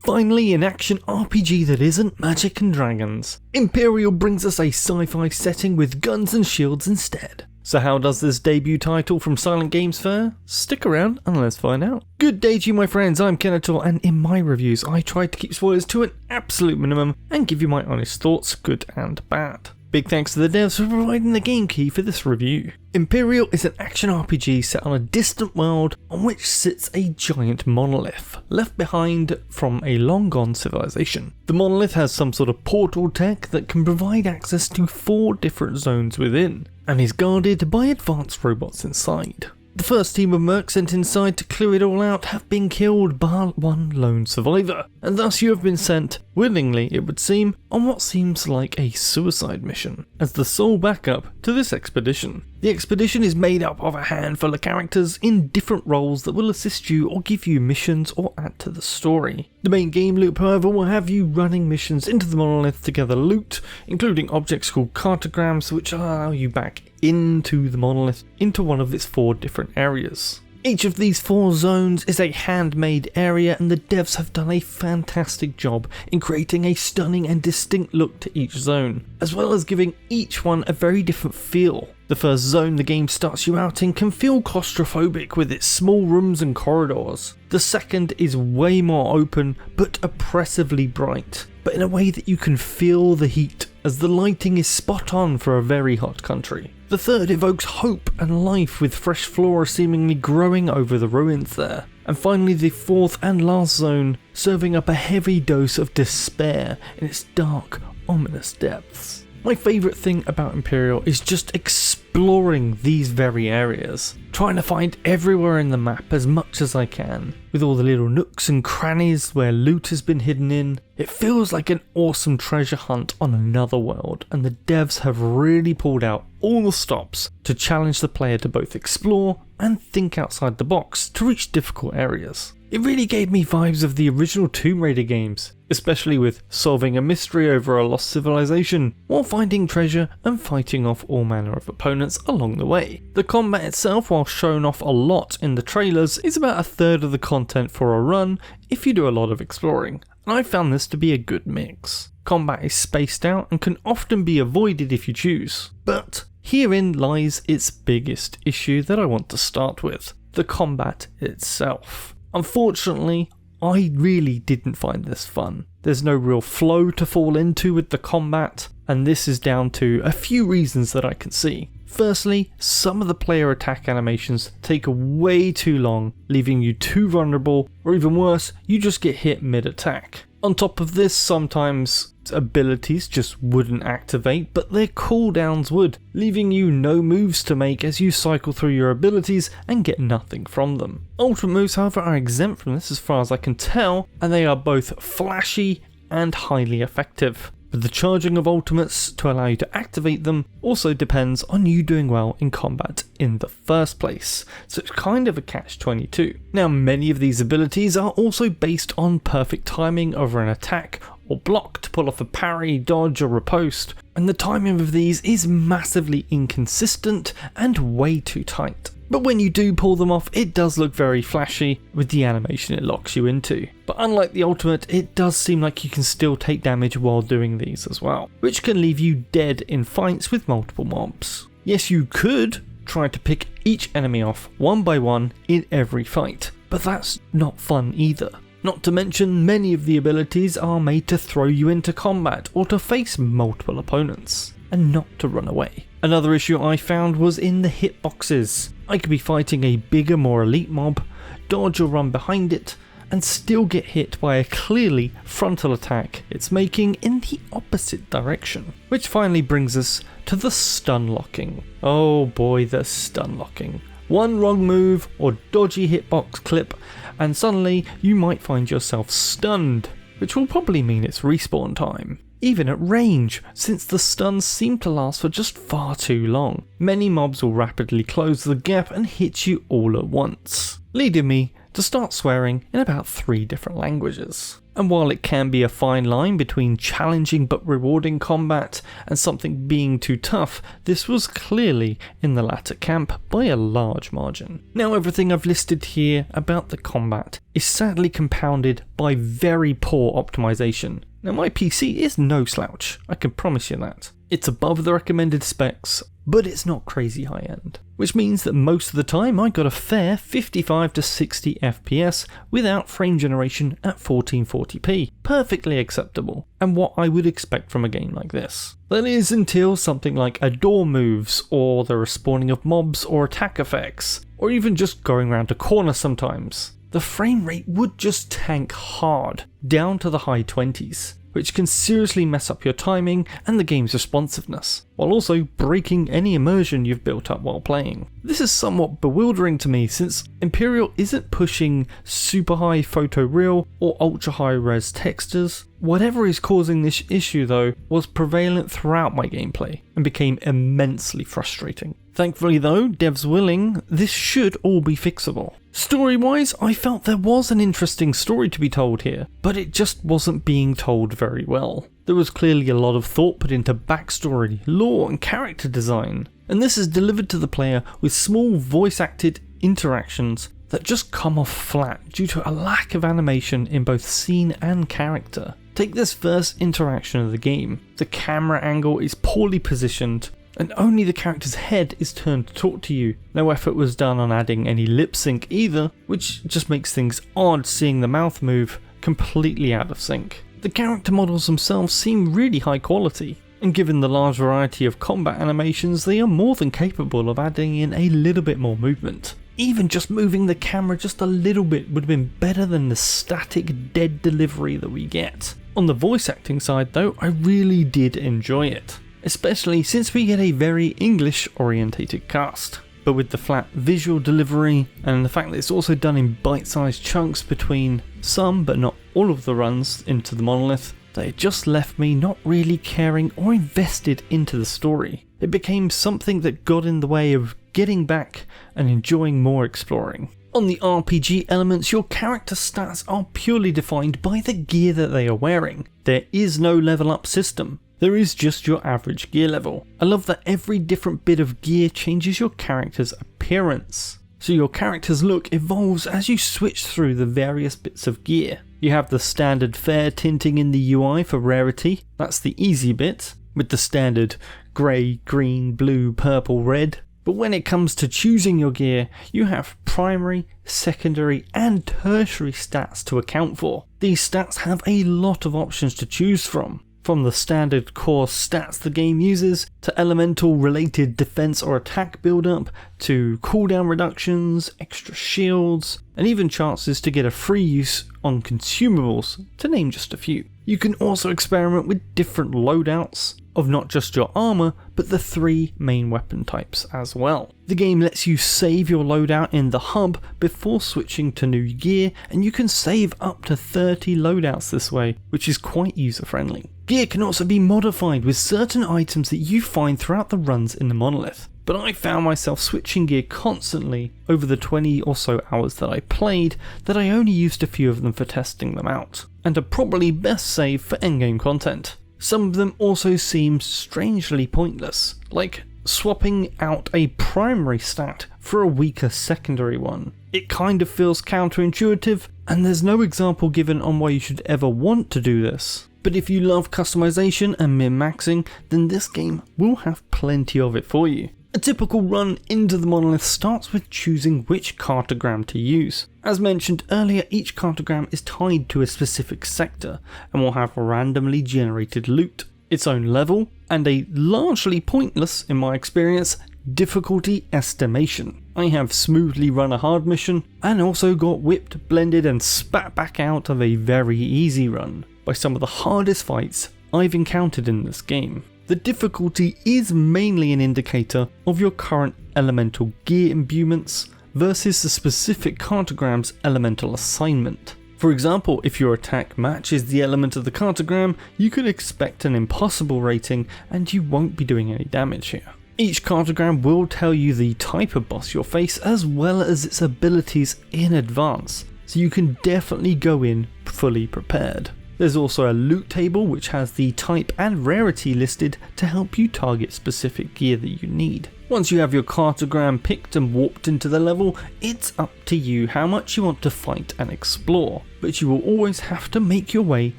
Finally, an action RPG that isn't magic and dragons. Empyreal brings us a sci-fi setting with guns and shields instead. So how does this debut title from Silent Games fare? Stick around and let's find out. Good day to you my friends, I'm Kenator, and in my reviews I try to keep spoilers to an absolute minimum and give you my honest thoughts, good and bad. Big thanks to the devs for providing the game key for this review. Empyreal is an action RPG set on a distant world on which sits a giant monolith, left behind from a long gone civilization. The monolith has some sort of portal tech that can provide access to 4 different zones within, and is guarded by advanced robots inside. The first team of mercs sent inside to clear it all out have been killed by one lone survivor, and thus you have been sent, willingly it would seem, on what seems like a suicide mission, as the sole backup to this expedition. The expedition is made up of a handful of characters in different roles that will assist you or give you missions or add to the story. The main game loop, however, will have you running missions into the monolith to gather loot, including objects called cartograms which allow you back into the monolith into one of its 4 different areas. Each of these 4 zones is a handmade area, and the devs have done a fantastic job in creating a stunning and distinct look to each zone, as well as giving each one a very different feel. The first zone the game starts you out in can feel claustrophobic with its small rooms and corridors. The second is way more open but oppressively bright, but in a way that you can feel the heat, as the lighting is spot on for a very hot country. The third evokes hope and life, with fresh flora seemingly growing over the ruins there. And finally, the 4th and last zone serving up a heavy dose of despair in its dark, ominous depths. My favourite thing about Empyreal is just exploring these very areas, trying to find everywhere in the map as much as I can, with all the little nooks and crannies where loot has been hidden in. It feels like an awesome treasure hunt on another world, and the devs have really pulled out all the stops to challenge the player to both explore and think outside the box to reach difficult areas. It really gave me vibes of the original Tomb Raider games, especially with solving a mystery over a lost civilization, while finding treasure and fighting off all manner of opponents along the way. The combat itself, while shown off a lot in the trailers, is about 1/3 of the content for a run if you do a lot of exploring, and I found this to be a good mix. Combat is spaced out and can often be avoided if you choose, but herein lies its biggest issue that I want to start with: the combat itself. Unfortunately, I really didn't find this fun. There's no real flow to fall into with the combat, and this is down to a few reasons that I can see. Firstly, some of the player attack animations take way too long, leaving you too vulnerable, or even worse, you just get hit mid-attack. On top of this, sometimes abilities just wouldn't activate, but their cooldowns would, leaving you no moves to make as you cycle through your abilities and get nothing from them. Ultimate moves, however, are exempt from this as far as I can tell, and they are both flashy and highly effective. But the charging of ultimates to allow you to activate them also depends on you doing well in combat in the first place, so it's kind of a catch-22. Now, many of these abilities are also based on perfect timing over an attack or block to pull off a parry, dodge, or riposte, and the timing of these is massively inconsistent and way too tight. But when you do pull them off, it does look very flashy with the animation it locks you into. But unlike the ultimate, it does seem like you can still take damage while doing these as well, which can leave you dead in fights with multiple mobs. Yes, you could try to pick each enemy off one by one in every fight, but that's not fun either. Not to mention, many of the abilities are made to throw you into combat or to face multiple opponents, and not to run away. Another issue I found was in the hitboxes. I could be fighting a bigger, more elite mob, dodge or run behind it, and still get hit by a clearly frontal attack it's making in the opposite direction. Which finally brings us to the stun locking. Oh boy, the stun locking. One wrong move or dodgy hitbox clip and suddenly you might find yourself stunned, which will probably mean it's respawn time. Even at range, since the stuns seem to last for just far too long. Many mobs will rapidly close the gap and hit you all at once, leading me to start swearing in about 3 different languages. And while it can be a fine line between challenging but rewarding combat and something being too tough, this was clearly in the latter camp by a large margin. Now everything I've listed here about the combat is sadly compounded by very poor optimization. Now my PC is no slouch, I can promise you that. It's above the recommended specs, but it's not crazy high end. Which means that most of the time I got a fair 55 to 60 FPS without frame generation at 1440p. Perfectly acceptable, and what I would expect from a game like this. That is until something like a door moves, or the respawning of mobs or attack effects, or even just going around a corner sometimes. The frame rate would just tank hard, down to the high 20s. Which can seriously mess up your timing and the game's responsiveness, while also breaking any immersion you've built up while playing. This is somewhat bewildering to me since Empyreal isn't pushing super high photoreal or ultra high res textures. Whatever is causing this issue though was prevalent throughout my gameplay and became immensely frustrating. Thankfully though, devs willing, this should all be fixable. Story-wise, I felt there was an interesting story to be told here, but it just wasn't being told very well. There was clearly a lot of thought put into backstory, lore and character design, and this is delivered to the player with small voice-acted interactions that just come off flat due to a lack of animation in both scene and character. Take this first interaction of the game. The camera angle is poorly positioned, and only the character's head is turned to talk to you. No effort was done on adding any lip sync either, which just makes things odd seeing the mouth move completely out of sync. The character models themselves seem really high quality, and given the large variety of combat animations, they are more than capable of adding in a little bit more movement. Even just moving the camera just a little bit would have been better than the static dead delivery that we get. On the voice acting side though, I really did enjoy it. Especially since we get a very English orientated cast. But with the flat visual delivery and the fact that it's also done in bite-sized chunks between some but not all of the runs into the Monolith, that it just left me not really caring or invested into the story. It became something that got in the way of getting back and enjoying more exploring. On the RPG elements, your character stats are purely defined by the gear that they are wearing. There is no level up system. There is just your average gear level. I love that every different bit of gear changes your character's appearance. So your character's look evolves as you switch through the various bits of gear. You have the standard fair tinting in the UI for rarity, that's the easy bit, with the standard grey, green, blue, purple, red. But when it comes to choosing your gear, you have primary, secondary and tertiary stats to account for. These stats have a lot of options to choose from the standard core stats the game uses, to elemental related defense or attack build-up, to cooldown reductions, extra shields, and even chances to get a free use on consumables, to name just a few. You can also experiment with different loadouts of not just your armor, but the 3 main weapon types as well. The game lets you save your loadout in the hub before switching to new gear, and you can save up to 30 loadouts this way, which is quite user friendly. Gear can also be modified with certain items that you find throughout the runs in the Monolith, but I found myself switching gear constantly over the 20 or so hours that I played, that I only used a few of them for testing them out, and are probably best saved for endgame content. Some of them also seem strangely pointless, like swapping out a primary stat for a weaker secondary one. It kind of feels counterintuitive, and there's no example given on why you should ever want to do this. But if you love customization and min-maxing, then this game will have plenty of it for you. A typical run into the Monolith starts with choosing which cartogram to use. As mentioned earlier, each cartogram is tied to a specific sector and will have randomly generated loot, its own level, and a largely pointless, in my experience, difficulty estimation. I have smoothly run a hard mission and also got whipped, blended and spat back out of a very easy run by some of the hardest fights I've encountered in this game. The difficulty is mainly an indicator of your current elemental gear imbuements versus the specific cartogram's elemental assignment. For example, if your attack matches the element of the cartogram, you could expect an impossible rating and you won't be doing any damage here. Each cartogram will tell you the type of boss you'll face as well as its abilities in advance, so you can definitely go in fully prepared. There's also a loot table which has the type and rarity listed to help you target specific gear that you need. Once you have your cartogram picked and warped into the level, it's up to you how much you want to fight and explore, but you will always have to make your way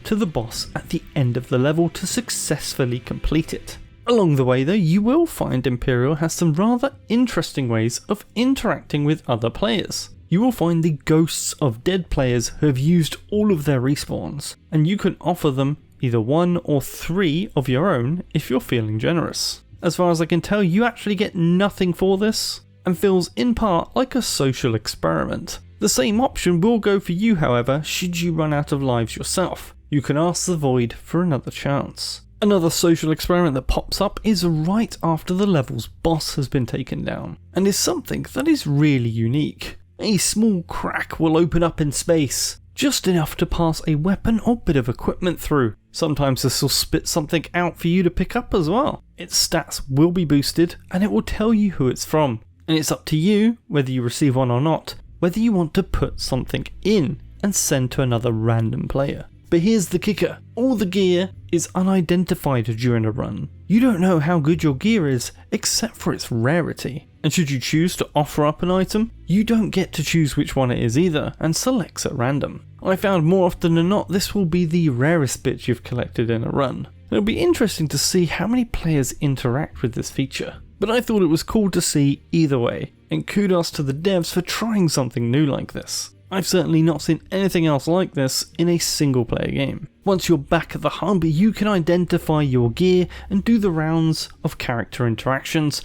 to the boss at the end of the level to successfully complete it. Along the way though, you will find Empyreal has some rather interesting ways of interacting with other players. You will find the ghosts of dead players who have used all of their respawns, and you can offer them either 1 or 3 of your own if you're feeling generous. As far as I can tell, you actually get nothing for this, and feels in part like a social experiment. The same option will go for you however, should you run out of lives yourself. You can ask the Void for another chance. Another social experiment that pops up is right after the level's boss has been taken down, and is something that is really unique. A small crack will open up in space, just enough to pass a weapon or bit of equipment through. Sometimes this will spit something out for you to pick up as well. Its stats will be boosted and it will tell you who it's from. And it's up to you, whether you receive one or not, whether you want to put something in and send to another random player. But here's the kicker, all the gear is unidentified during a run. You don't know how good your gear is except for its rarity. And should you choose to offer up an item, you don't get to choose which one it is either, and selects at random. I found more often than not this will be the rarest bit you've collected in a run. It'll be interesting to see how many players interact with this feature, but I thought it was cool to see either way, and kudos to the devs for trying something new like this. I've certainly not seen anything else like this in a single player game. Once you're back at the hub, you can identify your gear and do the rounds of character interactions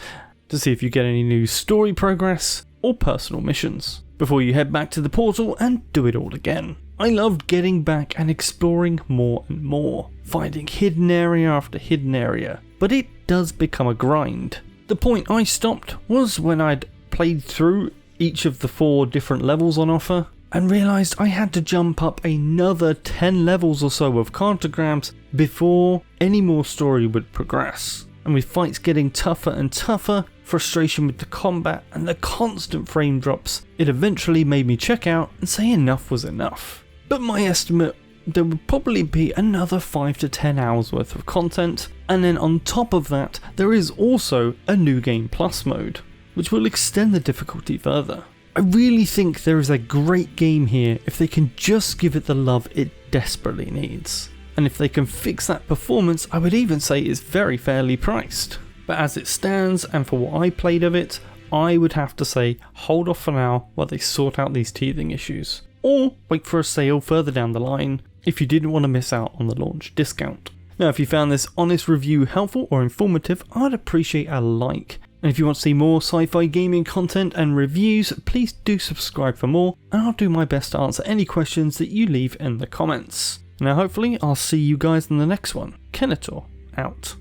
to see if you get any new story progress or personal missions, before you head back to the portal and do it all again. I loved getting back and exploring more and more, finding hidden area after hidden area, but it does become a grind. The point I stopped was when I'd played through each of the 4 different levels on offer, and realised I had to jump up another 10 levels or so of cartograms before any more story would progress. And with fights getting tougher and tougher, frustration with the combat and the constant frame drops, it eventually made me check out and say enough was enough. But my estimate, there would probably be another 5 to 10 hours worth of content, and then on top of that there is also a new game plus mode, which will extend the difficulty further. I really think there is a great game here if they can just give it the love it desperately needs. And if they can fix that performance, I would even say it's very fairly priced. But as it stands, and for what I played of it, I would have to say hold off for now while they sort out these teething issues. Or wait for a sale further down the line if you didn't want to miss out on the launch discount. Now if you found this honest review helpful or informative, I'd appreciate a like. And if you want to see more sci-fi gaming content and reviews, please do subscribe for more, and I'll do my best to answer any questions that you leave in the comments. Now hopefully I'll see you guys in the next one. Hitherto, out.